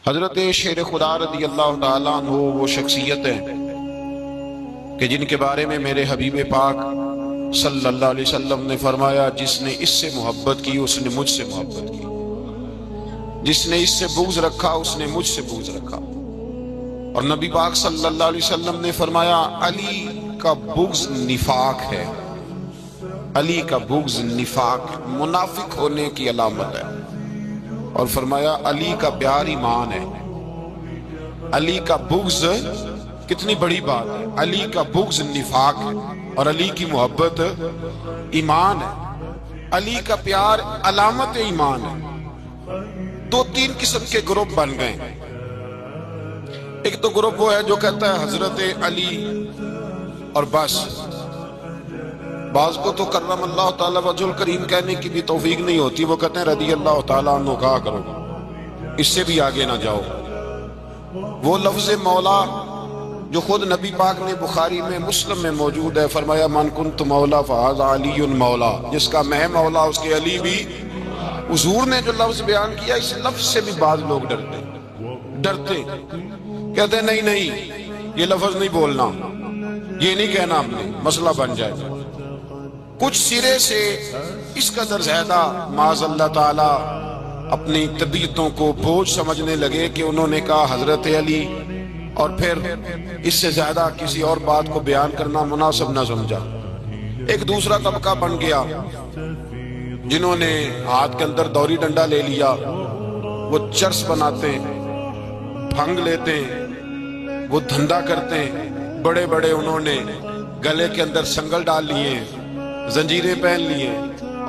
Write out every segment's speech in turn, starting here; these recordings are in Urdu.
حضرت شیر خدا رضی اللہ تعالیٰ عنہ وہ شخصیت ہیں کہ جن کے بارے میں میرے حبیب پاک صلی اللہ علیہ وسلم نے فرمایا جس نے اس سے محبت کی اس نے مجھ سے محبت کی، جس نے اس سے بغض رکھا اس نے مجھ سے بغض رکھا۔ اور نبی پاک صلی اللہ علیہ وسلم نے فرمایا علی کا بغض نفاق ہے، علی کا بغض نفاق منافق ہونے کی علامت ہے۔ اور فرمایا علی کا پیار ایمان ہے، علی کا بغض کتنی بڑی بات ہے، علی کا بغض نفاق ہے اور علی کی محبت ایمان ہے، علی کا پیار علامت ایمان ہے۔ دو تین قسم کے گروپ بن گئے، ایک تو گروپ وہ ہے جو کہتا ہے حضرت علی اور بس، بعض کو تو کرم اللہ تعالیٰ وجہ الکریم کہنے کی بھی توفیق نہیں ہوتی، وہ کہتے ہیں رضی اللہ تعالیٰ عنہ کہا کرو، اس سے بھی آگے نہ جاؤ۔ وہ لفظ مولا جو خود نبی پاک نے بخاری میں مسلم میں موجود ہے، فرمایا من کنت مولا فہذا علی مولا، جس کا میں مولا اس کے علی بھی۔ حضور نے جو لفظ بیان کیا اس لفظ سے بھی بعض لوگ ڈرتے کہتے ہیں نہیں نہیں یہ لفظ نہیں بولنا، یہ نہیں کہنا، ہم نے مسئلہ بن جائے۔ کچھ سرے سے اس قدر زیادہ معاذ اللہ تعالی اپنی طبیعتوں کو بوجھ سمجھنے لگے کہ انہوں نے کہا حضرت علی، اور پھر اس سے زیادہ کسی اور بات کو بیان کرنا مناسب نہ سمجھا۔ ایک دوسرا طبقہ بن گیا جنہوں نے ہاتھ کے اندر دوری ڈنڈا لے لیا، وہ چرس بناتے ہیں، بھنگ لیتے ہیں، وہ دھندا کرتے ہیں، بڑے بڑے انہوں نے گلے کے اندر سنگل ڈال لیے ہیں، زنجیریں پہن لیے،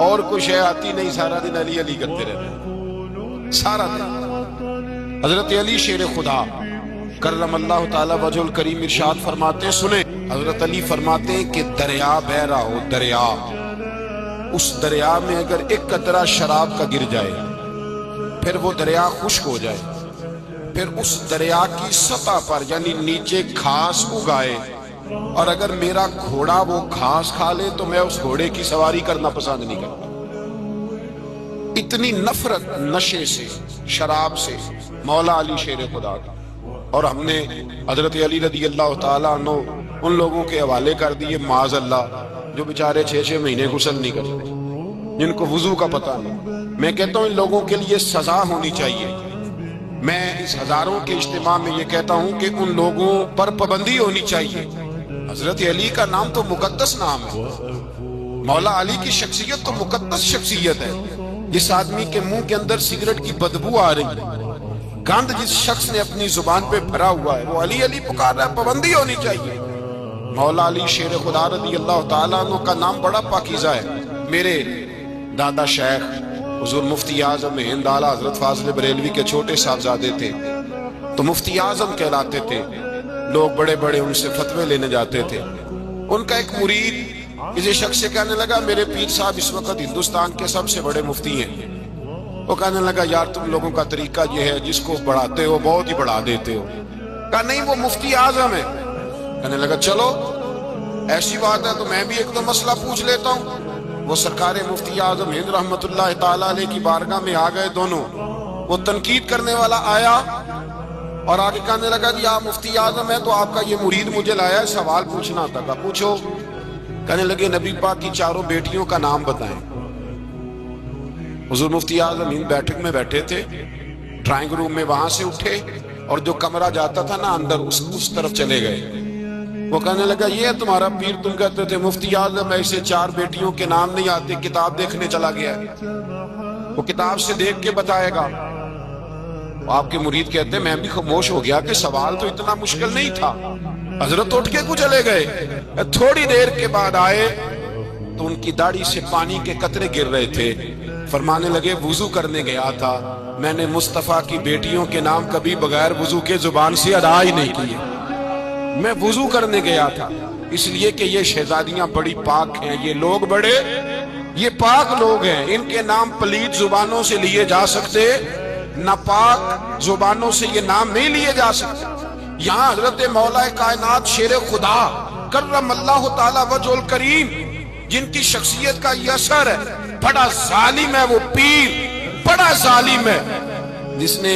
اور کچھ ہے آتی نہیں، سارا دن علی علی کرتے رہتے ہیں سارا دن۔ حضرت علی شیر خدا کرم اللہ تعالی وجہ الکریم ارشاد فرماتے ہیں، سنیں حضرت علی فرماتے ہیں کہ دریا بہ رہا ہو، دریا، اس دریا میں اگر ایک قطرہ شراب کا گر جائے پھر وہ دریا خشک ہو جائے، پھر اس دریا کی سطح پر یعنی نیچے گھاس اگائے، اور اگر میرا گھوڑا وہ گھاس کھا لے تو میں اس گھوڑے کی سواری کرنا پسند نہیں کرتا۔ اتنی نفرت نشے سے، شراب سے مولا علی شیر خدا کا۔ اور ہم نے حضرت علی رضی اللہ تعالیٰ عنہ ان لوگوں کے حوالے کر دیے معاذ اللہ جو بیچارے 6 مہینے غسل نہیں کرتے، جن کو وضو کا پتہ نہیں۔ میں کہتا ہوں ان لوگوں کے لیے سزا ہونی چاہیے۔ میں اس ہزاروں کے اجتماع میں یہ کہتا ہوں کہ ان لوگوں پر پابندی ہونی چاہیے۔ حضرت علی کا نام تو مقدس نام ہے، مولا علی کی شخصیت تو مقدس شخصیت ہے۔ جس آدمی کے منہ کے اندر سگریٹ کی بدبو آ رہی ہے، گند جس شخص نے اپنی زبان پہ بھرا ہوا ہے، وہ علی علی پکار رہا ہے، پابندی ہونی چاہیے۔ مولا علی شیر خدا رضی اللہ تعالیٰ عنہ کا نام بڑا پاکیزہ ہے۔ میرے دادا شیخ حضور مفتی اعظم ہند اعلیٰ حضرت فاضل بریلوی کے چھوٹے صاحبزادے تھے، تو مفتی اعظم کہلاتے تھے، لوگ بڑے بڑے ان سے فتوے لینے جاتے تھے۔ ان کا ایک مرید کسی شخص سے کہنے لگا میرے پیر صاحب اس وقت ہندوستان کے سب سے بڑے مفتی ہیں۔ وہ کہنے لگا یار تم لوگوں کا طریقہ یہ ہے، جس کو بڑھاتے ہو بہت ہی بڑھا دیتے ہو۔ کہا نہیں وہ مفتی اعظم ہے۔ کہنے لگا چلو ایسی بات ہے تو میں بھی ایک دو مسئلہ پوچھ لیتا ہوں۔ وہ سرکار مفتی اعظم ہند رحمت اللہ تعالیٰ علیہ کی بارگاہ میں آ گئے دونوں۔ وہ تنقید کرنے والا آیا اور آگے کہنے لگا جی آپ مفتی اعظم ہیں تو آپ کا یہ مرید مجھے لایا ہے، سوال پوچھنا تھا۔ کہا پوچھو۔ کہنے لگے نبی پاک کی 4 بیٹیوں کا نام بتائیں۔ حضور مفتی اعظم ہند بیٹھک میں بیٹھے تھے، ڈرائنگ روم میں، وہاں سے اٹھے اور جو کمرہ جاتا تھا نا اندر اس طرف چلے گئے۔ وہ کہنے لگا یہ ہے تمہارا پیر، تم کہتے تھے مفتی اعظم ایسے 4 بیٹیوں کے نام نہیں آتے، کتاب دیکھنے چلا گیا ہے، وہ کتاب سے دیکھ کے بتائے گا۔ آپ کے مرید کہتے ہیں میں بھی خاموش ہو گیا کہ سوال تو اتنا مشکل نہیں تھا۔ حضرت اٹھ کے کو چلے گئے، تھوڑی دیر کے بعد آئے تو ان کی داڑھی سے پانی کے قطرے گر رہے تھے۔ فرمانے لگے وضو کرنے گیا تھا، میں نے مصطفیٰ کی بیٹیوں کے نام کبھی بغیر وضو کے زبان سے ادا ہی نہیں کیے، میں وضو کرنے گیا تھا، اس لیے کہ یہ شہزادیاں بڑی پاک ہیں، یہ لوگ بڑے یہ پاک لوگ ہیں، ان کے نام پلید زبانوں سے لیے جا سکتے، ناپاک زبانوں سے یہ نام نہیں لیے جا سکتے۔ یہاں حضرت مولا کائنات شیر خدا کرم اللہ تعالی وجہ الکریم جن کی شخصیت کا یہ اثر ہے، بڑا ظالم ہے وہ پیر، بڑا ظالم ہے، جس نے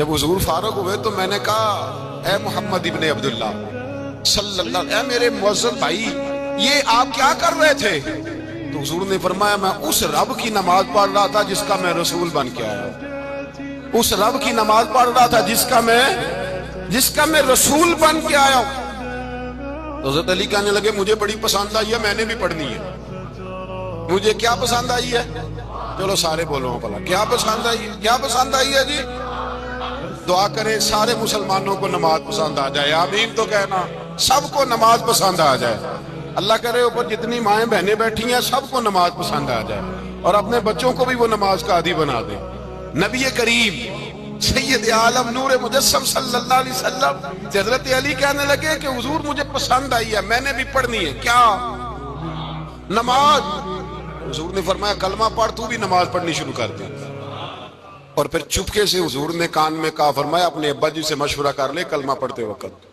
جب حضور فارغ ہوئے تو میں نے کہا اے محمد ابن عبداللہ صلی اللہ علیہ، اے میرے معزز بھائی یہ آپ کیا کر رہے تھے؟ تو حضور نے فرمایا میں اس رب کی نماز پڑھ رہا تھا جس کا میں رسول بن کے آیا، اس رب کی نماز پڑھ رہا تھا جس کا میں رسول بن کے آیا ہوں۔ تو حضرت علی کہنے لگے مجھے بڑی پسند آئی ہے، میں نے بھی پڑھنی ہے۔ مجھے کیا پسند آئی ہے؟ چلو سارے بولو بھلا کیا پسند آئی ہے؟ کیا پسند آئی ہے جی؟ دعا کریں سارے مسلمانوں کو نماز پسند آ جائے، آمین تو کہنا، سب کو نماز پسند آ جائے۔ اللہ کرے اوپر جتنی مائیں بہنیں بیٹھی ہیں سب کو نماز پسند آ جائے، اور اپنے بچوں کو بھی وہ نماز کا عادی بنا دیں۔ نبی کریم سید عالم نور مجسم صلی اللہ علیہ وسلم حضرت علی کہنے لگے کہ حضور مجھے پسند آئی ہے، میں نے بھی پڑھنی ہے۔ کیا؟ نماز۔ حضور نے فرمایا کلمہ پڑھ، تو بھی نماز پڑھنی شروع کر دے۔ اور پھر چپکے سے حضور نے کان میں کہا، فرمایا اپنے ابا جی سے مشورہ کر لے کلمہ پڑھتے وقت،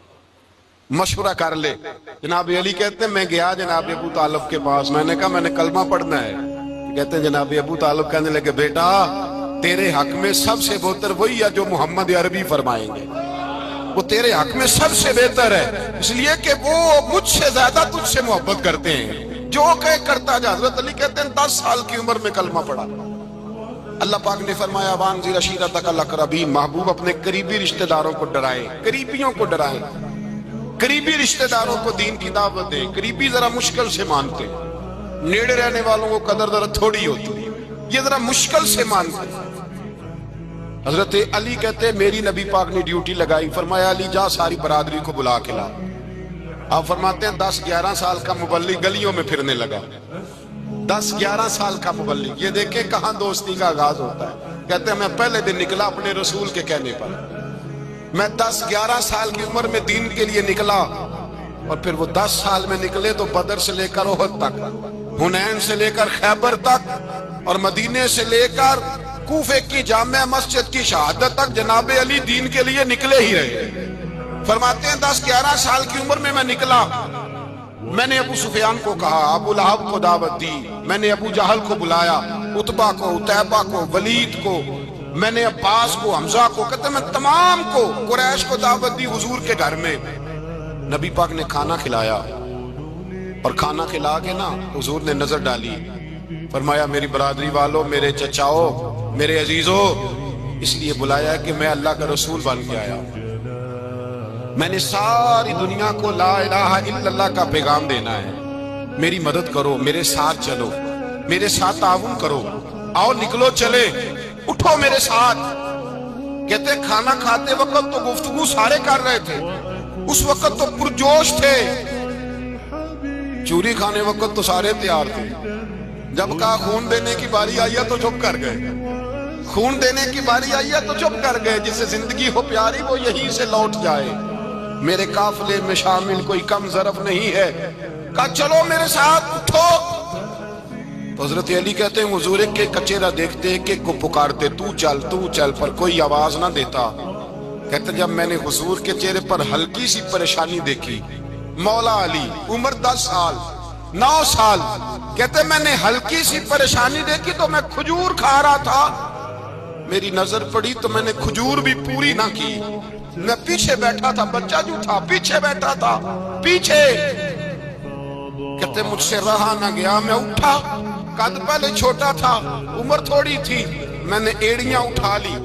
مشورہ کر لے۔ جناب علی کہتے ہیں میں گیا جناب ابو طالب کے پاس، میں نے کہا میں نے کلمہ پڑھنا ہے۔ کہتے ہیں جناب ابو طالب کہنے لگے بیٹا تیرے حق میں سب سے بہتر وہی ہے جو محمد عربی فرمائیں گے، وہ تیرے حق میں سب سے بہتر ہے، اس لیے کہ وہ مجھ سے زیادہ تجھ سے محبت کرتے ہیں، جو کہ کرتا جا۔ حضرت علی کہتے ہیں 10 سال کی عمر میں کلمہ پڑھا۔ اللہ پاک نے فرمایا وانذر عشیرتک الاقربین، محبوب اپنے قریبی رشتہ داروں کو ڈرائے، قریبیوں کو ڈرائے، قریبی رشتہ داروں کو دین کی دعوت دے۔ قریبی ذرا مشکل سے مانتے، نیڑے رہنے والوں کو قدر ذرا تھوڑی ہوتی ہے، یہ ذرا مشکل سے مانتے۔ حضرت علی کہتے ہیں میری نبی پاک نے ڈیوٹی لگائی، فرمایا علی جا ساری برادری کو بلا کے لا۔ آپ فرماتے ہیں 10-11 سال کا مبلغ گلیوں میں پھرنے لگا، 10-11 سال کا مبلغ۔ یہ دیکھیں کہاں دوستی کا آغاز ہوتا ہے۔ کہتے ہیں میں پہلے دن نکلا اپنے رسول کے کہنے پر، میں 10-11 سال کی عمر میں دین کے لیے نکلا، اور پھر وہ 10 سال میں نکلے تو بدر سے لے کر احد تک، حنین سے لے کر خیبر تک، اور مدینے سے لے کر کوفے کی جامع مسجد کی شہادت تک جناب علی دین کے لیے نکلے ہی رہے۔ فرماتے ہیں 10-11 سال کی عمر میں نکلا، میں نے ابو سفیان کو کہا، ابو لہب کو دعوت دی، میں نے ابو جہل کو بلایا، عتبہ کو، عتیبہ کو، ولید کو، میں نے عباس کو، حمزہ کو، کہتے میں تمام کو، قریش کو دعوت دی حضور کے گھر میں۔ نبی پاک نے کھانا کھلایا، اور کھانا کھلا کے نا حضور نے نظر ڈالی، فرمایا میری برادری والوں، میرے چچاؤ، میرے عزیزو، اس لیے بلایا کہ میں اللہ کا رسول بن کے آیا ہوں، میں نے ساری دنیا کو لا الہ الا اللہ کا پیغام دینا ہے، میری مدد کرو، میرے ساتھ چلو، میرے ساتھ تعاون کرو، آؤ نکلو چلے، اٹھو میرے ساتھ۔ کہتے کھانا کھاتے وقت تو گفتگو سارے کر رہے تھے، اس وقت تو پرجوش تھے، چوری کھانے وقت تو سارے تیار تھے، جب کہا خون دینے کی باری آئی ہے تو چپ کر گئے، خون دینے کی باری آئی ہے تو چپ کر گئے، جسے زندگی ہو پیاری وہ یہیں سے لوٹ جائے، میرے قافلے میں شامل کوئی کم ظرف نہیں ہے، کہا چلو میرے ساتھ اٹھو۔ تو حضرت علی کہتے ہیں حضور کے کچیرہ دیکھتے ایک ایک کو پکارتے تو چل پر کوئی آواز نہ دیتا۔ کہتے جب میں نے حضور کے چہرے پر ہلکی سی پریشانی دیکھی، مولا علی عمر 10 سال 9 سال، کہتے میں نے ہلکی سی پریشانی دیکھی تو میں کھجور کھا رہا تھا، میری نظر پڑی تو میں نے کھجور بھی پوری نہ کی، میں پیچھے بیٹھا تھا، بچہ جو تھا پیچھے بیٹھا تھا، پیچھے۔ کہتے مجھ سے رہا نہ گیا، میں اٹھا، قد پہلے چھوٹا تھا، عمر تھوڑی تھی، میں نے ایڑیاں اٹھا لی،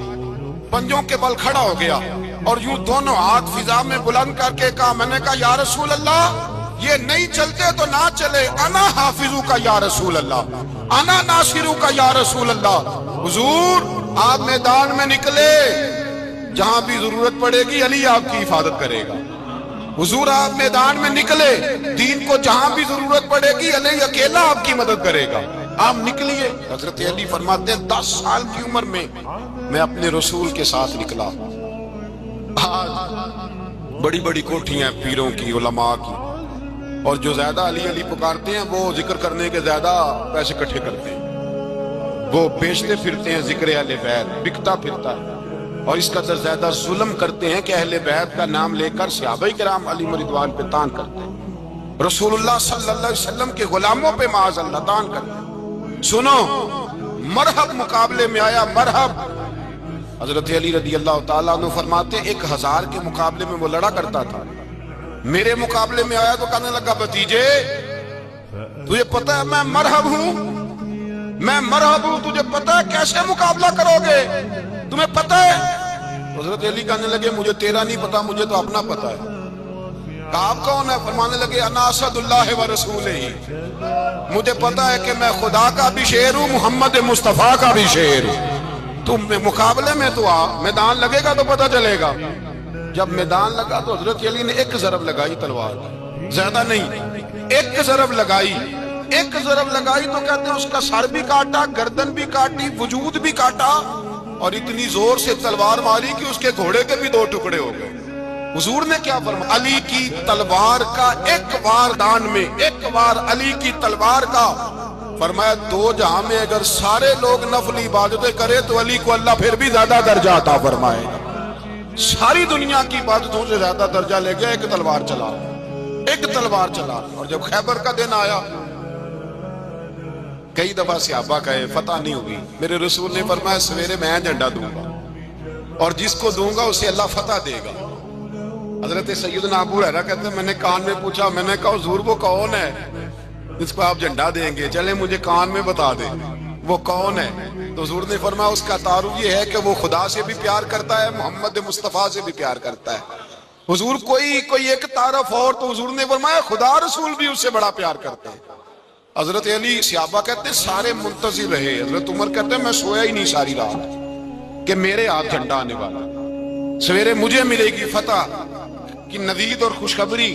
پنجوں کے بل کھڑا ہو گیا، اور یوں دونوں ہاتھ فضا میں بلند کر کے کہا، میں نے کہا یا رسول اللہ یہ نہیں چلتے تو نہ چلے، انا حافظو کا یا رسول اللہ، انا ناصرو کا یا رسول اللہ۔ حضور آپ میدان میں نکلے، جہاں بھی ضرورت پڑے گی علی آپ کی حفاظت کرے گا، حضور آپ میدان میں نکلے، دین کو جہاں بھی ضرورت پڑے گی علی اکیلا آپ کی مدد کرے گا، آپ نکلیے۔ حضرت علی فرماتے ہیں 10 سال کی عمر میں میں اپنے رسول کے ساتھ نکلا۔ آج بڑی بڑی کوٹھیاں پیروں کی، علماء کی، اور جو زیادہ علی علی پکارتے ہیں وہ ذکر کرنے کے زیادہ پیسے اکٹھے کرتے ہیں، وہ بیچتے پھرتے ہیں ذکر اہل بیت، بکتا پھرتا ہے، اور اس قدر زیادہ ظلم کرتے ہیں کہ اہل بیت کا نام لے کر صحابہ کرام علی رضوان پہ تان کرتے ہیں، رسول اللہ صلی اللہ علیہ وسلم کے غلاموں پہ معاذ اللہ تان کرتے ہیں۔ سنو، مرحب مقابلے میں آیا، مرحب حضرت علی رضی اللہ تعالیٰ عنہ فرماتے 1000 کے مقابلے میں وہ لڑا کرتا تھا، میرے مقابلے میں آیا تو کہنے لگا بھتیجے تجھے پتہ ہے میں مرحب ہوں، تجھے پتہ ہے کیسے مقابلہ کرو گے، تمہیں پتہ ہے؟ حضرت علی کہنے لگے مجھے تیرا نہیں پتا، مجھے تو اپنا پتا ہے۔ کہا آپ کون ہے؟ فرمانے لگے انا اسد اللہ و رسولہ، مجھے پتا ہے کہ میں خدا کا بھی شیر ہوں، محمد مصطفیٰ کا بھی شیر ہوں۔ تم مقابلے میں تو آ، میدان لگے گا تو پتہ چلے گا۔ جب میدان لگا تو حضرت علی نے ایک ضرب لگائی تلوار، زیادہ نہیں، ایک ضرب لگائی تو کہتے ہیں اس کا سر بھی کاٹا، گردن بھی کاٹی، وجود بھی کاٹا، اور اتنی زور سے تلوار ماری کہ اس کے گھوڑے کے بھی 2 ٹکڑے ہو گئے۔ حضور نے کیا فرمایا؟ علی کی تلوار کا ایک وار دان میں، ایک وار علی کی تلوار کا، فرمایا 2 جہاں میں اگر سارے لوگ نفل عبادتیں کرے تو علی کو اللہ پھر بھی زیادہ درجہ عطا فرمائے گا۔ ساری دنیا کی عبادتوں سے زیادہ درجہ لے گیا ایک تلوار چلا۔ اور جب خیبر کا دن آیا، کئی دفعہ صحابہ کہے فتح نہیں ہوگی، میرے رسول نے فرمایا سویرے میں جھنڈا دوں گا اور جس کو دوں گا اسے اللہ فتح دے گا۔ حضرت سیدنا ابو ہریرہ کہتے ہیں میں نے کان میں پوچھا، میں نے کہا حضور وہ کون ہے جس کو آپ جھنڈا دیں گے؟ چلے مجھے کان میں بتا دیں وہ کون ہے۔ تو حضور نے فرمایا اس کا تعارف یہ ہے کہ وہ خدا سے بھی پیار کرتا ہے، محمد مصطفیٰ سے بھی پیار کرتا ہے۔ حضور کوئی ایک تعارف اور، تو حضور نے فرمایا خدا رسول بھی اس سے بڑا پیار کرتے ہیں۔ حضرت علی صحابہ کہتے ہیں سارے منتظر رہے، حضرت عمر کہتے ہیں میں سویا ہی نہیں ساری رات کہ میرے ہاتھ جھنڈا آنے والا، سویرے مجھے ملے گی فتح کی نوید اور خوشخبری۔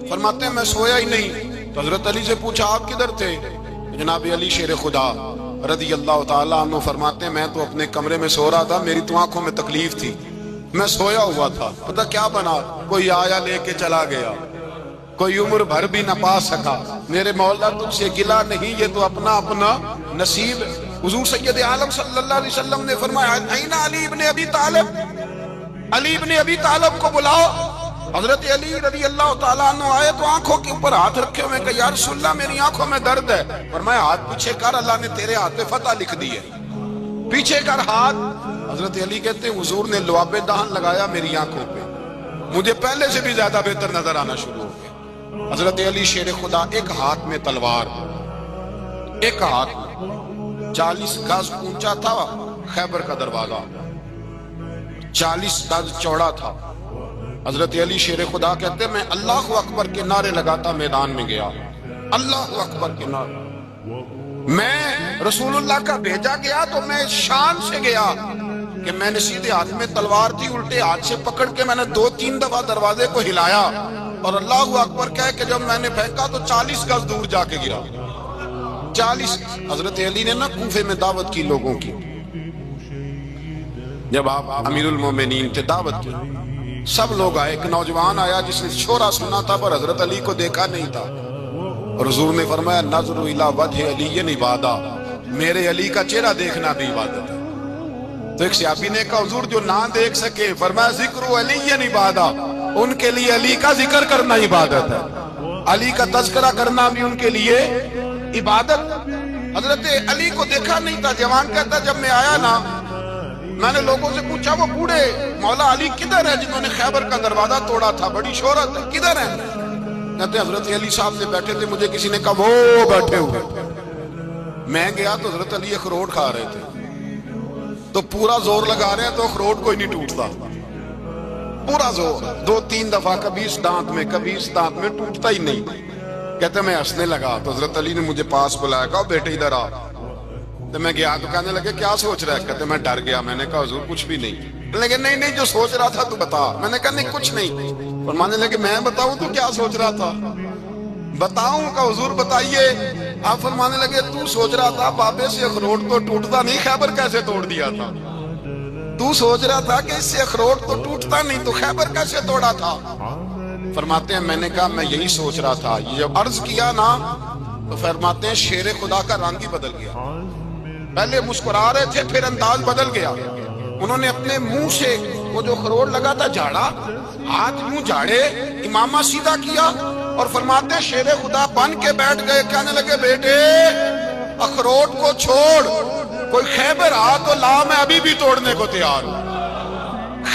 فرماتے ہیں میں سویا ہی نہیں۔ تو حضرت علی سے پوچھا آپ کدھر تھے؟ جناب علی شیر خدا رضی اللہ تعالیٰ عنہ فرماتے ہیں میں تو اپنے کمرے میں سو رہا تھا، میری تو آنکھوں میں تکلیف تھی، میں سویا ہوا تھا، پتہ کیا بنا، کوئی آیا لے کے چلا گیا، کوئی عمر بھر بھی نہ پا سکا۔ میرے مولا تجھ سے گلہ نہیں، یہ تو اپنا نصیب۔ حضور سید عالم صلی اللہ علیہ وسلم نے فرمایا این علی ابن ابی طالب، علی ابن ابی طالب کو بلاؤ۔ حضرت علی رضی اللہ تعالیٰ عنہ آئے تو آنکھوں کے اوپر ہاتھ رکھے ہوئے کہ یا رسول اللہ میری آنکھوں میں درد ہے۔ فرمایا ہاتھ پیچھے کر، اللہ نے تیرے ہاتھ پہ فتح لکھ دی ہے، پیچھے کر ہاتھ۔ حضرت علی کہتے ہیں حضور نے لعاب دہن لگایا میری آنکھوں پہ، مجھے پہلے سے بھی زیادہ بہتر نظر آنا شروع ہو گیا۔ حضرت علی شیر خدا ایک ہاتھ میں تلوار، ایک ہاتھ میں 40 گز اونچا تھا خیبر کا دروازہ، 40 گز چوڑا تھا۔ حضرت علی شیر خدا کہتے ہیں میں اللہ اکبر کے نعرے لگاتا میدان میں گیا، اللہ اکبر کے نعرے۔ میں رسول اللہ کا بھیجا گیا تو میں شان سے گیا کہ میں نے سیدھے ہاتھ میں تلوار تھی، الٹے ہاتھ سے پکڑ کے میں نے 2-3 دفعہ دروازے کو ہلایا اور اللہ اکبر کہہ کہ جب میں نے پھینکا تو 40 گز دور جا کے گرا۔ 40 حضرت علی نے نا کوفے میں دعوت کی لوگوں کی، جب آپ امیر المومنین تھے دعوت کی، سب لوگ آئے، ایک نوجوان آیا جس نے شورا سنا تھا پر حضرت علی کو دیکھا نہیں تھا، اور حضور نے فرمایا نظر الی وجہ علی عبادت، میرے علی کا چہرہ دیکھنا بھی عبادت ہے۔ تو ایک صحابی نے کہا حضور جو نہ دیکھ سکے، فرمایا ذکر علی عبادت، ان کے لیے علی کا ذکر کرنا عبادت ہے، علی کا تذکرہ کرنا بھی ان کے لیے عبادت۔ حضرت علی کو دیکھا نہیں تھا، جوان کہتا جب میں آیا نا میں نے لوگوں سے پوچھا وہ بوڑھے مولا علی کدھر ہے جنہوں نے خیبر کا دروازہ توڑا تھا، بڑی شہرت ہے، کدھر ہیں؟ کہتے حضرت علی صاحب سے بیٹھے تھے، مجھے کسی نے کہا وہ بیٹھے ہوئے۔ میں گیا تو حضرت علی اخروٹ کھا رہے تھے، تو پورا زور لگا رہے ہیں تو اخروٹ کوئی نہیں ٹوٹتا، پورا زور 2-3 دفعہ، کبھی اس دانت میں کبھی اس دانت میں، ٹوٹتا ہی نہیں۔ کہتے میں ہنسنے لگا تو حضرت علی نے مجھے پاس بلایا، کہا بیٹے ادھر آ۔ تو میں گیا تو کہنے لگے کیا سوچ رہا ہے؟ کہتے میں ڈر گیا، میں نے کہا حضور کچھ بھی نہیں۔ لیکن نہیں جو سوچ رہا تھا تو بتا۔ میں نے کہا نہیں کچھ نہیں۔ فرمانے لگے میں بتاؤں تو کیا سوچ رہا تھا؟ بتاؤں کہ حضور بتائیے۔ آپ فرمانے لگے تو سوچ رہا تھا بابے سے اخروٹ تو ٹوٹتا نہیں، خیبر کیسے توڑ دیا تھا؟ تو سوچ رہا تھا کہ اس سے اخروٹ تو ٹوٹتا نہیں تو خیبر کیسے توڑا تھا؟ فرماتے ہیں میں نے کہا میں یہی سوچ رہا تھا۔ یہ جب عرض کیا نا تو فرماتے ہیں شیر خدا کا رنگ ہی بدل گیا، پہلے مسکرا رہے تھے پھر انداز بدل گیا۔ انہوں نے اپنے منہ سے وہ جو خروٹ لگا تھا جھاڑا، ہاتھ یوں جھاڑے، امامہ سیدھا کیا اور فرماتے ہیں شیر خدا بن کے بیٹھ گئے، کہنے لگے بیٹے اخروٹ کو چھوڑ، کوئی خیبر آ تو لا، میں ابھی بھی توڑنے کو تیار ہوں۔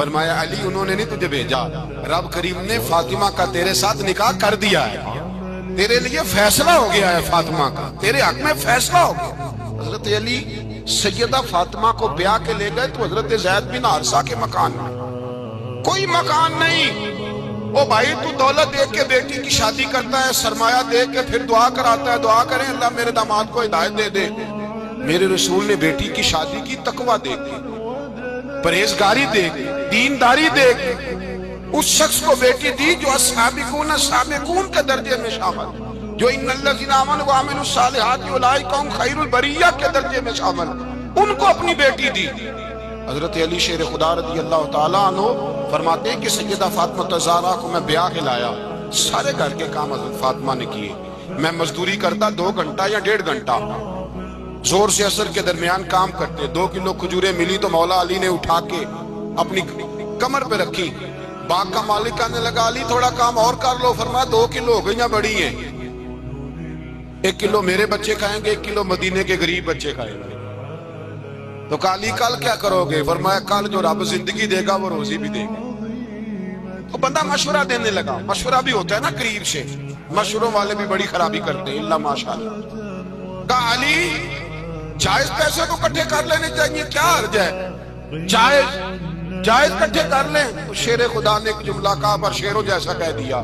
فرمایا علی انہوں نے نہیں تجھے بھیجا، رب کریم نے فاطمہ کا تیرے ساتھ نکاح کر دیا ہے، تیرے لیے فیصلہ ہو گیا ہے فاطمہ کا، تیرے حق میں فیصلہ ہو گیا۔ حضرت علی سیدہ فاطمہ کو بیاہ کے لے گئے تو حضرت زید بن حارثہ کے مکان میں کوئی مکان نہیں۔ او بھائی تو دولت دیکھ کے بیٹی کی شادی کرتا ہے، سرمایہ دیکھ کے پھر دعا کراتا ہے، دعا کریں اللہ میرے داماد کو ہدایت دے دے۔ میرے رسول نے بیٹی کی شادی کی تقوی دیکھ کے، پرہیزگاری دیکھ، دینداری دیکھ، اس شخص کو بیٹی دی جو السابقون السابقون کے درجے میں شامل، جو ان الذین آمنوا وعملوا الصالحات اولئک هم خیر البریہ کے درجے میں شامل، ان کو اپنی بیٹی دی۔ حضرت علی شیر خدا رضی اللہ تعالیٰ عنہ فرماتے ہیں کہ سیدہ فاطمہ الزہرا کو میں بیاہ کے لایا، سارے گھر کے کام حضرت فاطمہ نے کیے، میں مزدوری کرتا 2 گھنٹہ یا 1.5 گھنٹہ، زور سے عصر کے درمیان کام کرتے، 2 کلو کھجوریں ملی تو مولا علی نے اٹھا کے اپنی کمر پہ رکھی، باغ کا مالک آنے لگا علی تھوڑا کام اور کر لو، فرمایا 2 کلو ہو گئیاں بڑی ہیں، 1 کلو میرے بچے کھائیں گے، 1 کلو مدینے کے غریب بچے کھائیں گے۔ تو کالی کل کیا کرو گے؟ فرمایا کل جو رب زندگی دے گا وہ روزی بھی دے گا۔ تو بندہ مشورہ دینے لگا، مشورہ بھی ہوتا ہے نا قریب سے، مشوروں والے بھی بڑی خرابی کرتے ہیں اللہ ماشاءاللہ۔ کہا علی جائز پیسے کو کٹھے کر لینے چاہیے، کیا حرج ہے، جائز کٹھے کر لیں۔ شیر خدا نے ایک جملہ کہا پر شیروں جیسا کہہ دیا۔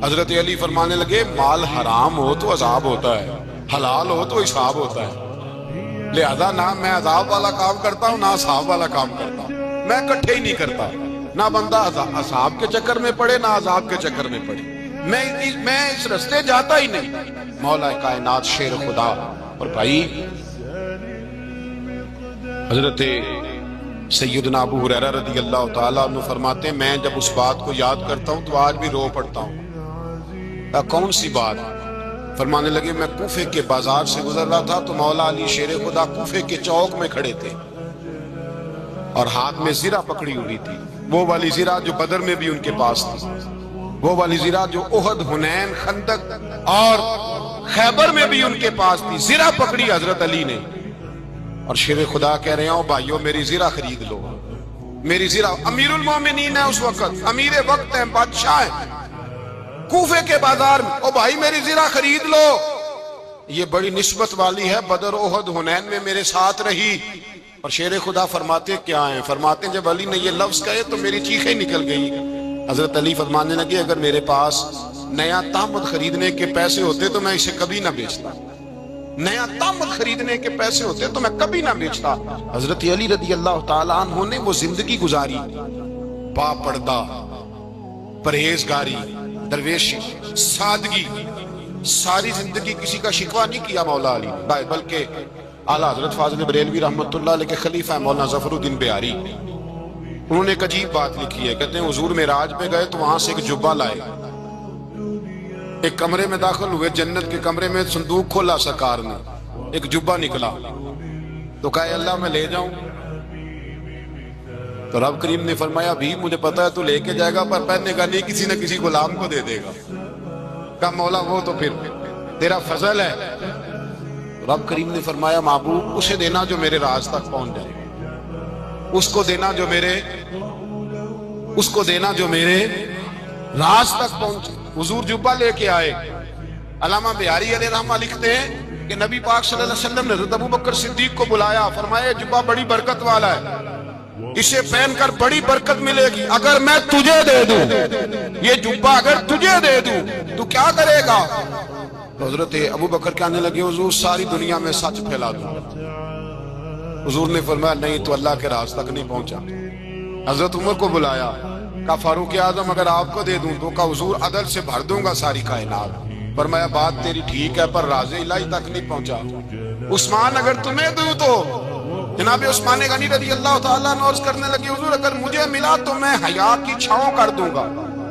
حضرت علی فرمانے لگے مال حرام ہو تو عذاب ہوتا ہے، حلال ہو تو حساب ہوتا ہے، لہذا نہ میں عذاب والا کام کرتا ہوں نہ حساب والا کام کرتا ہوں، میں کٹھے ہی نہیں کرتا، نہ بندہ حساب کے چکر میں پڑے نہ عذاب کے چکر میں پڑے، میں اس رستے جاتا ہی نہیں۔ مولا کائنات شیر خدا۔ اور بھائی حضرت سیدنا ابو ہریرہ رضی اللہ تعالیٰ عنہ فرماتے ہیں میں جب اس بات کو یاد کرتا ہوں تو آج بھی رو پڑتا ہوں۔ کون سی بات؟ فرمانے لگے میں کوفے کے بازار سے گزر رہا تھا تو مولا علی شیر خدا کوفے کے چوک میں کھڑے تھے اور ہاتھ میں زرہ پکڑی ہوئی تھی، وہ والی زرہ جو بدر میں بھی ان کے پاس تھی، وہ والی زرہ جو احد، حنین، خندق اور خیبر میں بھی ان کے پاس تھی، زرہ پکڑی حضرت علی نے اور شیر خدا کہہ رہے ہیں بھائیو میری زرہ خرید لو، میری زرہ۔ امیر المومنین ہے اس وقت، امیر وقت ہیں، بادشاہ ہیں، کوفے کے بازار میں، او بھائی میری زرہ خرید لو، یہ بڑی نسبت والی ہے، بدر، احد، حنین میں میرے ساتھ رہی۔ اور شیر خدا فرماتے کیا ہیں؟ فرماتے ہیں جب علی نے یہ لفظ کہے تو میری چیخیں نکل گئی۔ حضرت علی فرمانے لگے اگر میرے پاس نیا تامت خریدنے کے پیسے ہوتے تو میں اسے کبھی نہ بیچتا، نیا تامت خریدنے کے پیسے ہوتے تو میں کبھی نہ بیچتا۔ حضرت علی رضی اللہ تعالیٰ عنہ نے وہ زندگی گزاری، با پردہ، پرہیزگاری، درویشی، سادگی، ساری زندگی کسی کا شکوہ نہیں کیا مولا علی نے، بلکہ اعلیٰ حضرت فاضل بریلوی رحمۃ اللہ علیہ کے خلیفہ مولانا ظفر الدین بہاری، انہوں نے ایک عجیب بات لکھی ہے، کہتے ہیں حضور معراج پہ گئے تو وہاں سے ایک جبہ لائے، ایک کمرے میں داخل ہوئے، جنت کے کمرے میں صندوق کھولا سرکار نے، ایک جبہ نکلا تو کہا اللہ میں لے جاؤں؟ تو رب کریم نے فرمایا بھی مجھے پتا ہے تو لے کے جائے گا پر پہننے کا نہیں، کسی نہ کسی غلام کو دے دے گا۔ کہا مولا وہ تو پھر تیرا فضل ہے۔ رب کریم نے فرمایا محبوب اسے دینا جو میرے راز تک پہنچ جائے، اس کو دینا جو میرے راز تک پہنچے۔ حضور جبہ لے کے آئے۔ علامہ بہاری علیہ رحمہ لکھتے ہیں کہ نبی پاک صلی اللہ علیہ وسلم نے حضرت ابوبکر صدیق کو بلایا، فرمایا جبہ بڑی برکت والا ہے، اسے پہن کر بڑی برکت ملے گی، اگر میں تجھے دے دوں یہ جبہ، اگر تجھے دے دوں تو کیا کرے گا؟ تو حضرت ابوبکر کہنے لگے حضور ساری دنیا میں سچ پھیلا دوں۔ حضور نے فرمایا نہیں تو اللہ کے راز تک نہیں پہنچا۔ حضرت عمر کو بلایا، کہا فاروق اعظم اگر آپ کو دے دوں تو کہا حضور عدل سے بھر دوں گا ساری کائنات۔ فرمایا بات تیری ٹھیک ہے پر راز الہی تک نہیں پہنچا۔ عثمان اگر تمہیں دوں تو جناب عثمان غنی رضی اللہ تعالیٰ عنہ عرض کرنے لگے حضور اگر مجھے ملا تو میں حیا کی چھاؤں کر دوں گا،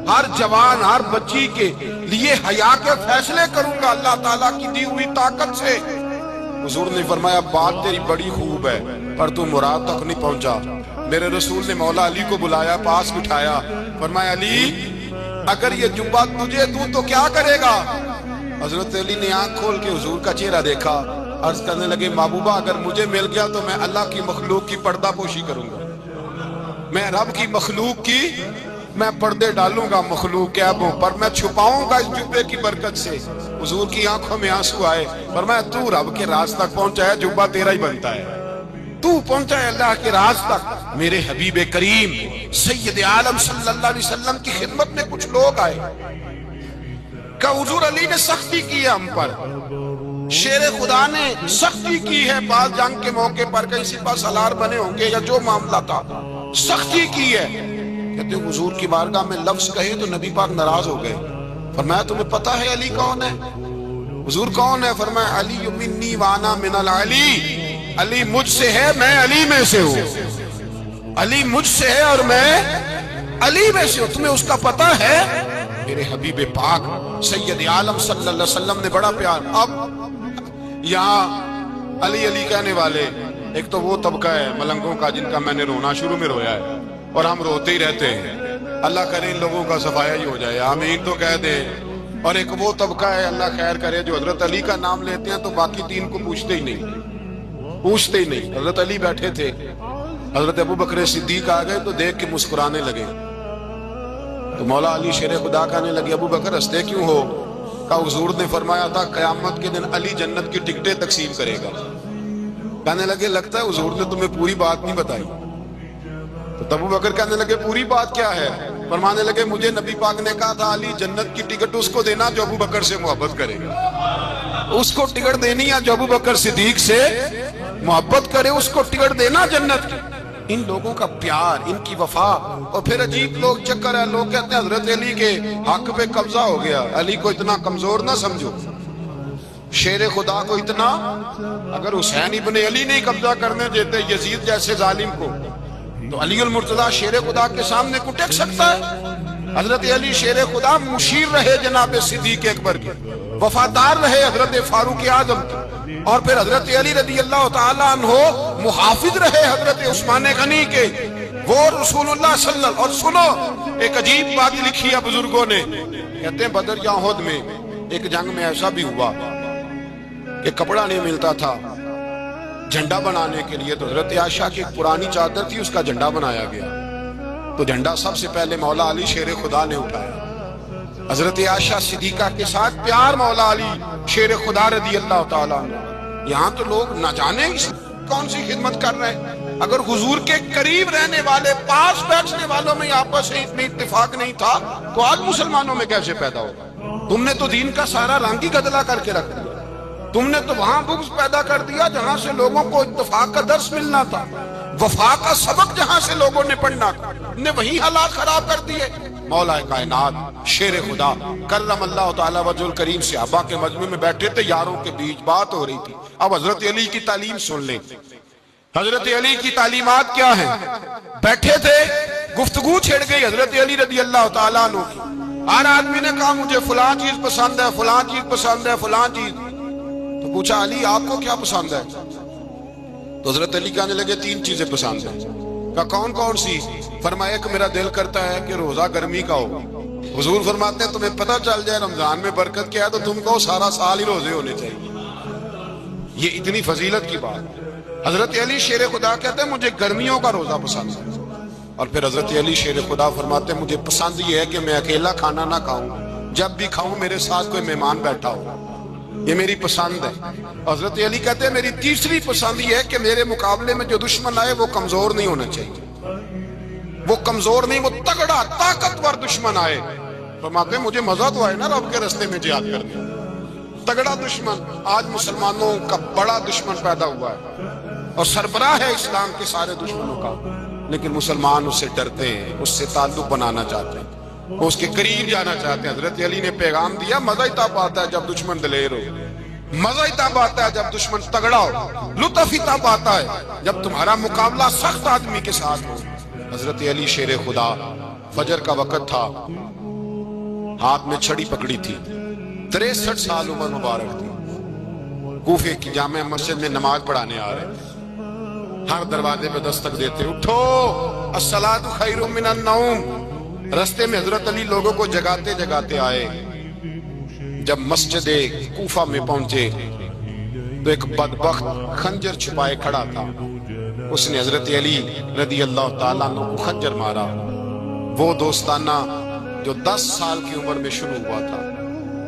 ہر جوان ہر بچی کے لیے حیا کے فیصلے کروں گا اللہ تعالیٰ کی دی ہوئی طاقت سے۔ حضور نے فرمایا بات تیری بڑی خوب ہے پر تو مراد تک نہیں پہنچا۔ میرے رسول نے مولا علی کو بلایا، پاس بٹھایا، فرمایا علی اگر یہ جبہ تجھے دوں تو کیا کرے گا؟ حضرت علی نے آنکھ کھول کے حضور کا چہرہ دیکھا، عرض کرنے لگے محبوبہ اگر مجھے مل گیا تو میں اللہ کی مخلوق کی پردہ پوشی کروں گا، میں رب کی مخلوق کی میں پردے ڈالوں گا مخلوق کے عیبوں پر، میں چھپاؤں گا اس جبے کی برکت سے۔ حضور کی آنکھوں میں آنسو آئے، فرمایا تو رب کے راز تک پہنچا ہے، جبہ تیرا ہی بنتا ہے، تو پہنچا ہے اللہ کے راز تک۔ میرے حبیب کریم سید عالم صلی اللہ علیہ وسلم کی خدمت میں کچھ لوگ آئے کہ حضور علی نے سختی کی ہے ہم پر، شیر خدا نے سختی کی ہے، بعض جنگ کے موقع پر کہیں سپہ سالار بنے ہوں گے یا جو معاملہ تھا، سختی کی ہے۔ کہتے ہیں حضور کی بارگاہ میں لفظ کہے تو نبی پاک ناراض ہو گئے۔ فرمایا تمہیں پتہ ہے علی کون ہے؟ حضور کون ہے؟ فرمایا علی منی وانا من العلی، علی مجھ سے ہے میں علی میں سے ہوں، علی مجھ سے ہے اور میں علی میں سے ہوں، تمہیں اس کا پتہ ہے؟ میرے حبیب پاک سید عالم صلی اللہ علیہ وسلم نے بڑا پیار۔ اب یہاں علی علی کہنے والے ایک تو وہ طبقہ ہے ملنگوں کا جن کا میں نے رونا شروع میں رویا ہے اور ہم روتے ہی رہتے ہیں، اللہ کرے ان لوگوں کا صفایا ہی ہو جائے، آمین تو کہہ دیں۔ اور ایک وہ طبقہ ہے اللہ خیر کرے جو حضرت علی کا نام لیتے ہیں تو باقی تین کو پوچھتے ہی نہیں۔ حضرت علی بیٹھے تھے، حضرت ابو بکر صدیق آ گئے تو دیکھ کے مسکرانے لگے، تو مولا علی شیر خدا کہنے لگے ابو بکر ہنستے کیوں ہو؟ کہ حضور نے فرمایا تھا قیامت کے دن علی جنت کی ٹکٹیں تقسیم کرے گا۔ کہنے لگے لگتا ہے حضور نے تمہیں پوری بات نہیں بتائی۔ تو ابو بکر کہنے لگے پوری بات کیا ہے؟ فرمانے لگے مجھے نبی پاک نے کہا تھا علی جنت کی ٹکٹ اس کو دینا جو ابو بکر سے محبت کرے گا، اس کو ٹکٹ دینی ہے جو ابو بکر صدیق سے محبت کرے، اس کو ٹکٹ دینا جنت کی۔ ان لوگوں کا پیار، ان کی وفا۔ اور پھر عجیب لوگ چکر ہے، لوگ کہتے ہیں حضرت علی کے حق پہ قبضہ ہو گیا، علی کو اتنا کمزور نہ سمجھو، شیر خدا کو اتنا، اگر حسین ابن علی نہیں قبضہ کرنے دیتے یزید جیسے ظالم کو تو علی المرتضیٰ شیر خدا کے سامنے کو ٹک سکتا ہے؟ حضرت علی شیر خدا مشیر رہے جناب صدیق اکبر کے، وفادار رہے حضرت فاروق اعظم کے، اور پھر حضرت علی رضی اللہ تعالیٰ عنہ محافظ رہے حضرت عثمان غنی کے، وہ رسول اللہ صلی اللہ علیہ وسلم۔ اور سنو ایک عجیب بات لکھی ہے بزرگوں نے، کہتے ہیں بدر یا احد میں ایک جنگ میں ایسا بھی ہوا کہ کپڑا نہیں ملتا تھا جھنڈا بنانے کے لیے، تو حضرت عائشہ کی ایک پرانی چادر تھی، اس کا جھنڈا بنایا گیا، تو جھنڈا سب سے پہلے مولا علی شیر خدا نے اٹھایا۔ حضرت عائشہ صدیقہ کے ساتھ پیار مولا علی شیر خدا رضی اللہ تعالیٰ عنہ۔ یہاں تو لوگ نہ جانے کون سی خدمت کر رہے ہیں، اگر حضور کے قریب رہنے والے پاس بیٹھنے والوں میں آپس میں اتفاق نہیں تھا تو آج مسلمانوں میں کیسے پیدا ہوگا؟ تم نے تو دین کا سارا رنگ ہی گدلا کر کے رکھ دیا، تم نے تو وہاں بغض پیدا کر دیا جہاں سے لوگوں کو اتفاق کا درس ملنا تھا، وفا کا سبق جہاں سے لوگوں نے پڑھنا تھا، نے وہی حالات خراب کر دیے۔ مولا کائنات شیر خدا کرم اللہ تعالیٰ وجہ الکریم صحابہ کے مجمع میں بیٹھے تھے، یاروں کے بیچ بات ہو رہی تھی۔ اب حضرت علی کی تعلیم سن لیں، حضرت علی کی تعلیمات کیا ہیں؟ بیٹھے تھے، گفتگو چھڑ گئی حضرت علی رضی اللہ تعالیٰ عنہ کی، ہر آدمی نے کہا مجھے فلاں چیز پسند ہے، فلاں چیز پسند ہے، فلاں چیز۔ تو پوچھا علی آپ کو کیا پسند ہے؟ تو حضرت علی کہنے لگے تین چیزیں پسند ہیں۔ کہا کون کون سی؟ فرمایا کہ میرا دل کرتا ہے کہ روزہ گرمی کا ہو۔ حضور فرماتے ہیں تمہیں پتہ چل جائے رمضان میں برکت کیا ہے تو تم کو سارا سال ہی روزے ہونے چاہیے، یہ اتنی فضیلت کی بات۔ حضرت علی شیر خدا کہتے ہیں مجھے گرمیوں کا روزہ پسند ہے، اور پھر حضرت علی شیر خدا فرماتے ہیں مجھے پسند یہ ہے کہ میں اکیلا کھانا نہ کھاؤں، جب بھی کھاؤں میرے ساتھ کوئی مہمان بیٹھا ہو، یہ میری پسند ہے۔ حضرت علی کہتے ہیں میری تیسری پسند یہ ہے کہ میرے مقابلے میں جو دشمن آئے وہ کمزور نہیں ہونا چاہیے، وہ کمزور نہیں، وہ تگڑا طاقتور دشمن آئے۔ فرماتے ہیں مجھے مزہ تو آئے نا رب کے رستے میں جہاد کرنے، تگڑا دشمن۔ آج مسلمانوں کا بڑا دشمن پیدا ہوا ہے اور سربراہ ہے اسلام کے سارے دشمنوں کا، لیکن مسلمان اس سے ڈرتے ہیں، اس سے تعلق بنانا چاہتے ہیں، وہ اس کے قریب جانا چاہتے ہیں۔ حضرت علی نے پیغام دیا مزہ ہی تب آتا ہے جب دشمن دلیر ہو، مزہ ہی تب آتا ہے جب دشمن تگڑا ہو، لطف ہی تب آتا ہے جب تمہارا مقابلہ سخت آدمی کے ساتھ ہو۔ حضرت علی شیر خدا، فجر کا وقت تھا، ہاتھ میں چھڑی پکڑی تھی، 63 سال عمر مبارک تھی، کوفے کی جامع مسجد میں نماز پڑھانے آ رہے تھے، ہر دروازے پہ دستک دیتے اٹھو الصلاۃ خیر من النوم۔ رستے میں حضرت علی لوگوں کو جگاتے جگاتے آئے، جب مسجد کوفہ میں پہنچے تو ایک بدبخت خنجر چھپائے کھڑا تھا، اس نے حضرت علی رضی اللہ تعالیٰ عنہ کو خنجر مارا۔ وہ دوستانہ جو 10 سال کی عمر میں شروع ہوا تھا،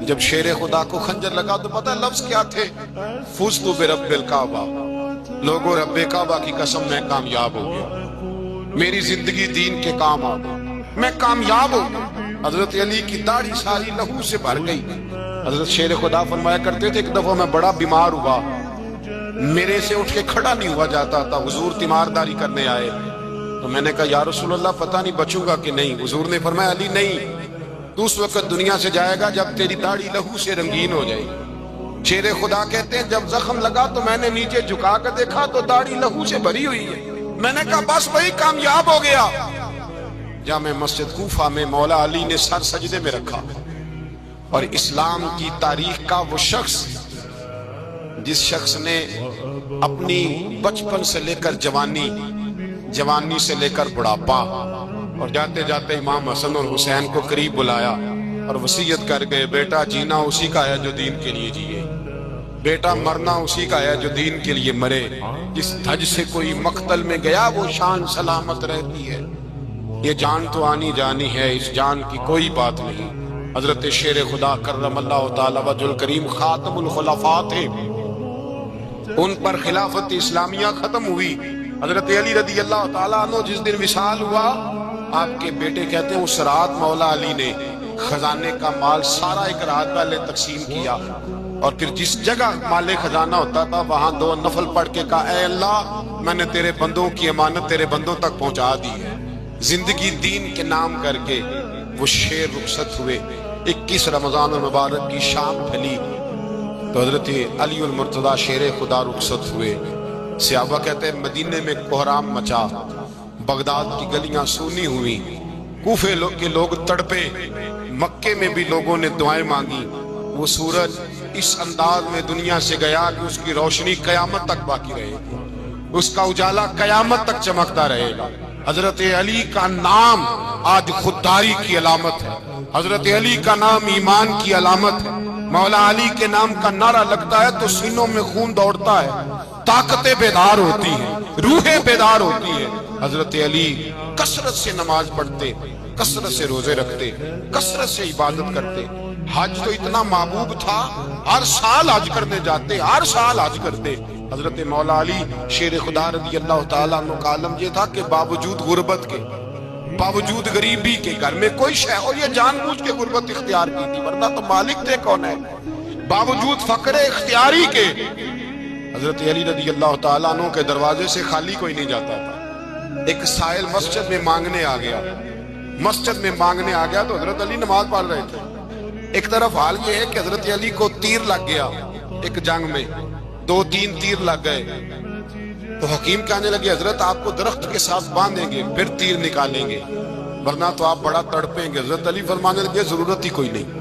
جب شیر خدا کو خنجر لگا تو پتہ لفظ کیا تھے؟ فزت برب الکعبہ، لوگوں رب کعبہ کی قسم میں کامیاب ہو گیا، میری زندگی دین کے کام آ گئی، میں کامیاب ہو گیا۔ حضرت علی کی داڑھی ساری لہو سے بھر گئی۔ حضرت شیر خدا فرمایا کرتے تھے ایک دفعہ میں بڑا بیمار ہوا، میرے سے اٹھ کے کھڑا نہیں ہوا جاتا تھا، حضور تیمارداری کرنے آئے تو میں نے کہا یا رسول اللہ پتہ نہیں بچوں گا کہ نہیں۔ حضور نے فرمایا علی نہیں، تو اس وقت دنیا سے جائے گا جب تیری داڑھی لہو سے رنگین ہو جائے گی۔ شیر خدا کہتے ہیں جب زخم لگا تو میں نے نیچے جھکا کر دیکھا تو داڑھی لہو سے بھری ہوئی ہے، میں نے کہا بس وہی کامیاب ہو گیا۔ جامع مسجد کوفہ میں مولا علی نے سر سجدے میں رکھا، اور اسلام کی تاریخ کا وہ شخص جس شخص نے اپنی بچپن سے لے کر جوانی سے لے کر بڑھاپا، اور جاتے جاتے امام حسن اور حسین کو قریب بلایا اور وصیت کر گئے بیٹا جینا اسی کا ہے جو دین کے لیے جیے، بیٹا مرنا اسی کا ہے جو دین کے لیے مرے، جس دھج سے کوئی مقتل میں گیا وہ شان سلامت رہتی ہے، یہ جان تو آنی جانی ہے، اس جان کی کوئی بات نہیں۔ حضرت شیر خدا کرم اللہ تعالی وجہ الکریم خاتم الخلفاء تھے، ان پر خلافت اسلامیہ ختم ہوئی۔ حضرت علی رضی اللہ تعالیٰ عنہ جس دن وصال ہوا، آپ کے بیٹے کہتے ہیں اس رات مولا علی نے خزانے کا مال سارا ایک رات پہلے تقسیم کیا، اور پھر جس جگہ مال خزانہ ہوتا تھا وہاں 2 نفل پڑھ کے کہا اے اللہ میں نے تیرے بندوں کی امانت تیرے بندوں تک پہنچا دی ہے۔ زندگی دین کے نام کر کے وہ شیر رخصت ہوئے۔ 21 رمضان المبارک کی شام ڈھلی تو حضرت علی المرتضیٰ شیر خدا رخصت ہوئے۔ صحابہ کہتے ہیں مدینے میں کوہرام مچا، بغداد کی گلیاں سونی ہوئی، کوفے کے لوگ تڑپے، مکے میں بھی لوگوں نے دعائیں مانگی۔ وہ سورج اس انداز میں دنیا سے گیا کہ اس کی روشنی قیامت تک باقی رہے گی، اس کا اجالا قیامت تک چمکتا رہے گا۔ حضرت علی کا نام آج خودداری کی علامت ہے، حضرت علی کا نام ایمان کی علامت ہے۔ مولا علی کے نام کا نعرہ لگتا ہے تو سینوں میں خون دوڑتا ہے، طاقتیں بیدار ہوتی ہیں، روحیں بیدار ہوتی ہیں۔ حضرت علی کثرت سے نماز پڑھتے، کثرت سے روزے رکھتے، کثرت سے عبادت کرتے۔ حج تو اتنا محبوب تھا، ہر سال حج کرنے جاتے، ہر سال حج کرتے۔ حضرت مولا علی شیر خدا رضی اللہ تعالیٰ عنہ کا عالم یہ تھا کہ باوجود غربت کے، باوجود غریبی کے، گھر میں کوئی شے، اور یہ جان بوجھ کے غربت اختیار کی تھی ورنہ تو مالک تھے کون ہے، باوجود فقر اختیاری کے حضرت علی رضی اللہ تعالیٰ عنہ کے دروازے سے خالی کوئی نہیں جاتا تھا۔ ایک سائل مسجد میں مانگنے آ گیا، تو حضرت علی نماز پڑھ رہے تھے۔ ایک طرف حال یہ ہے کہ حضرت علی کو تیر لگ گیا، ایک جنگ میں 2-3 تیر لگ گئے، تو حکیم کہنے لگے حضرت آپ کو درخت کے ساتھ باندھیں گے پھر تیر نکالیں گے ورنہ تو آپ بڑا تڑپیں گے۔ حضرت علی فرمانے لگے ضرورت ہی کوئی نہیں،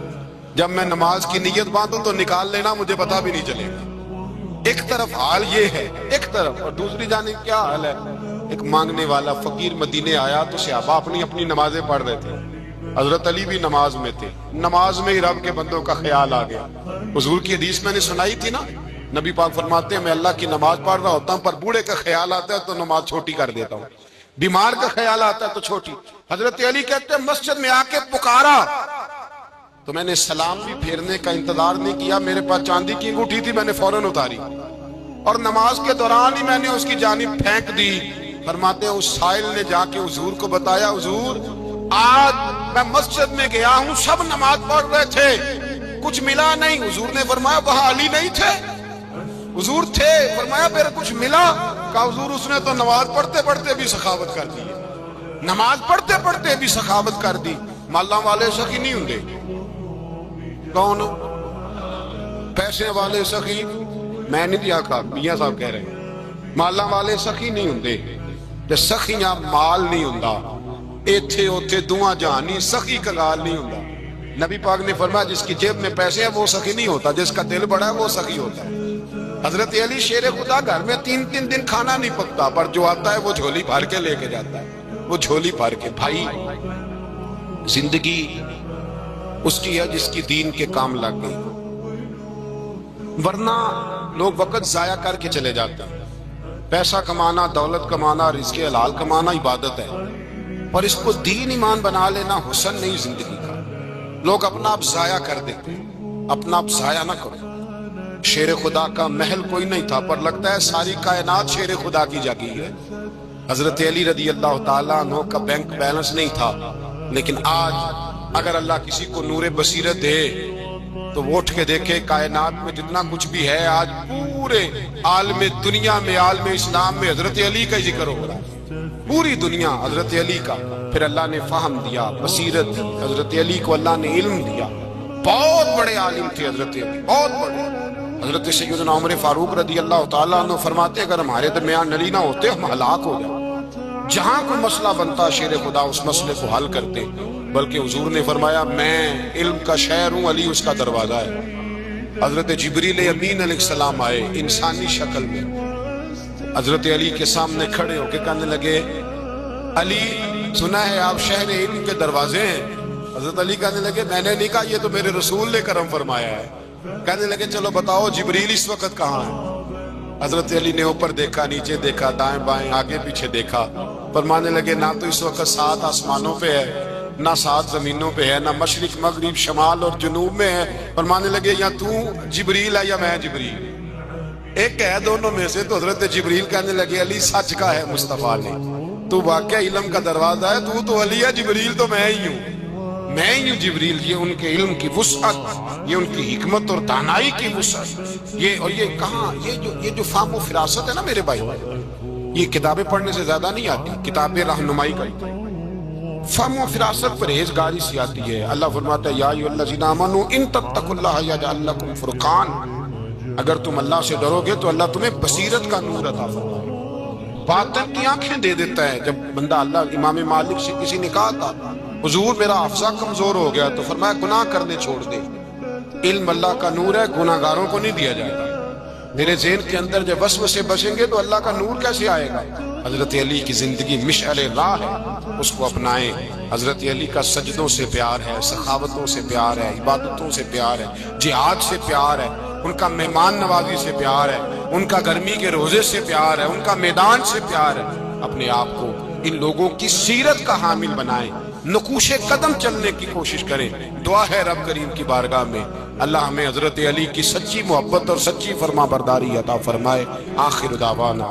جب میں نماز کی نیت باندھوں تو نکال لینا، مجھے پتا بھی نہیں چلے گا۔ ایک طرف حال یہ ہے، ایک طرف، اور دوسری جانب کیا حال ہے؟ ایک مانگنے والا فقیر مدینے آیا تو صحابہ اپنی نمازیں پڑھ رہے تھے، حضرت علی بھی نماز میں تھے، نماز میں ہی رب کے بندوں کا خیال آ گیا۔ حضور کی حدیث میں نے سنائی تھی نا، نبی پاک فرماتے ہیں میں اللہ کی نماز پڑھ رہا ہوتا ہوں پر بوڑھے کا خیال آتا ہے تو نماز چھوٹی کر دیتا ہوں، بیمار کا خیال آتا ہے تو چھوٹی۔ حضرت علی کہتے ہیں مسجد میں آ کے پکارا تو میں نے سلام بھی پھیرنے کا انتظار نہیں کیا، میرے پاس چاندی کی انگوٹھی تھی، میں نے فوراً اتاری اور نماز کے دوران ہی میں نے اس کی جانب پھینک دی۔ فرماتے ہیں اس سائل نے جا کے حضور کو بتایا حضور آج میں مسجد میں گیا ہوں، سب نماز پڑھ رہے تھے، کچھ ملا نہیں۔ حضور نے فرمایا وہاں علی نہیں تھے؟ حضور تھے۔ فرمایا پھر کچھ ملا؟ کہا حضور اس نے تو نماز پڑھتے پڑھتے بھی سخاوت کر دی، نماز پڑھتے پڑھتے بھی سخاوت کر دی۔ مالاں والے سخی نہیں ہوندے، کون پیسے والے سخی؟ میں نہیں دیا کہا، میاں صاحب کہہ رہے ہیں مالاں والے سخی نہیں ہوندے، تے سخیاں مال نہیں ہوندا، ایتھے اوتھے دعا جہانی سخی کگال نہیں ہوندا۔ نبی پاک نے فرمایا جس کی جیب میں پیسے ہیں وہ سخی نہیں ہوتا، جس کا دل بڑا ہے وہ سخی ہوتا ہے۔ حضرت علی شیر خدا گھر میں 3 دن کھانا نہیں پکتا پر جو آتا ہے وہ جھولی بھر کے لے کے جاتا ہے، وہ جھولی بھر کے۔ بھائی زندگی اس کی ہے جس کی دین کے کام لگ گئی، ورنہ لوگ وقت ضائع کر کے چلے جاتے ہیں. پیسہ کمانا، دولت کمانا، رزق حلال کمانا عبادت ہے، پر اس کو دین ایمان بنا لینا حسن نہیں زندگی کا. لوگ اپنا آپ ضائع کر دیتے ہیں. اپنا آپ ضائع نہ کرو. شیر خدا کا محل کوئی نہیں تھا، پر لگتا ہے ساری کائنات شیر خدا کی جگہ ہے. حضرت علی رضی اللہ تعالیٰ عنہ کا بینک بیلنس نہیں تھا، لیکن آج اگر اللہ کسی کو نور بصیرت دے تو وہ اٹھ کے دیکھے کائنات میں جتنا کچھ بھی ہے، آج پورے عالم دنیا میں، عالم اسلام میں حضرت علی کا ذکر ہو رہا ہے. پوری دنیا حضرت علی کا. پھر اللہ نے فہم دیا، بصیرت دی. حضرت علی کو اللہ نے علم دیا. بہت بڑے عالم تھے حضرت علی، بہت بڑے. حضرت سیدنا عمر فاروق رضی اللہ تعالیٰ عنہ فرماتے اگر ہمارے درمیان نلی نہ ہوتے ہم ہلاک ہو جاتے. جہاں کوئی مسئلہ بنتا شیر خدا اس مسئلے کو حل کرتے. بلکہ حضور نے فرمایا میں علم کا شہر ہوں، علی اس کا دروازہ ہے. حضرت جبریل امین علیہ السلام آئے انسانی شکل میں، حضرت علی کے سامنے کھڑے ہو کے کہنے لگے علی سنا ہے آپ شہر علم کے دروازے ہیں. حضرت علی کہنے لگے میں نے نہیں کہا، یہ تو میرے رسول نے کرم فرمایا ہے. کہنے لگے چلو بتاؤ جبریل اس وقت کہاں ہے؟ حضرت علی نے اوپر دیکھا، نیچے دیکھا، دائیں بائیں، آگے پیچھے دیکھا. فرمانے لگے نہ تو اس وقت 7 آسمانوں پہ ہے، نہ 7 زمینوں پہ ہے، نہ مشرق مغرب شمال اور جنوب میں ہے. فرمانے لگے یا تو جبریل ہے یا میں جبریل، ایک ہے دونوں میں سے. تو حضرت جبریل کہنے لگے علی سچ کا ہے مصطفیٰ نے، تو واقعہ علم کا دروازہ ہے. تو علی ہے، جبریل تو میں ہی ہوں، میں ہی ہوں جبریل. یہ ان کے علم کی وسعت، یہ ان کی حکمت اور دانائی کی وسعت. یہ کہاں یہ جو فہم و فراست ہے نا میرے بھائی، یہ کتابیں پڑھنے سے زیادہ نہیں آتی، کتابیں رہنمائی کرتی. فہم و فراست پرہیزگاری سے آتی ہے. اللہ فرماتا ہے یا ایھا الذین آمنوا ان تتقوا اللہ یجعل لکم فرقان. اگر تم اللہ سے ڈرو گے تو اللہ تمہیں بصیرت کا نور عطا فرمائے، باطن کی آنکھیں دے دیتا ہے. جب بندہ اللہ امام مالک سے کسی نے کہا تھا حضور میرا حافظہ کمزور ہو گیا، تو فرمایا گناہ کرنے چھوڑ دے. علم اللہ کا نور ہے، گناہ گاروں کو نہیں دیا جاتا. میرے ذہن کے اندر جب وسوسے بسیں گے تو اللہ کا نور کیسے آئے گا؟ حضرت علی کی زندگی مشعل راہ ہے، اس کو اپنائیں. حضرت علی کا سجدوں سے پیار ہے، سخاوتوں سے پیار ہے، عبادتوں سے پیار ہے، جہاد سے پیار ہے، ان کا مہمان نوازی سے پیار ہے، ان کا گرمی کے روزے سے پیار ہے، ان کا میدان سے پیار ہے. اپنے آپ کو ان لوگوں کی سیرت کا حامل بنائیں، نقوش قدم چلنے کی کوشش کریں. دعا ہے رب کریم کی بارگاہ میں اللہ ہمیں حضرت علی کی سچی محبت اور سچی فرما برداری عطا فرمائے. آخر دعوانا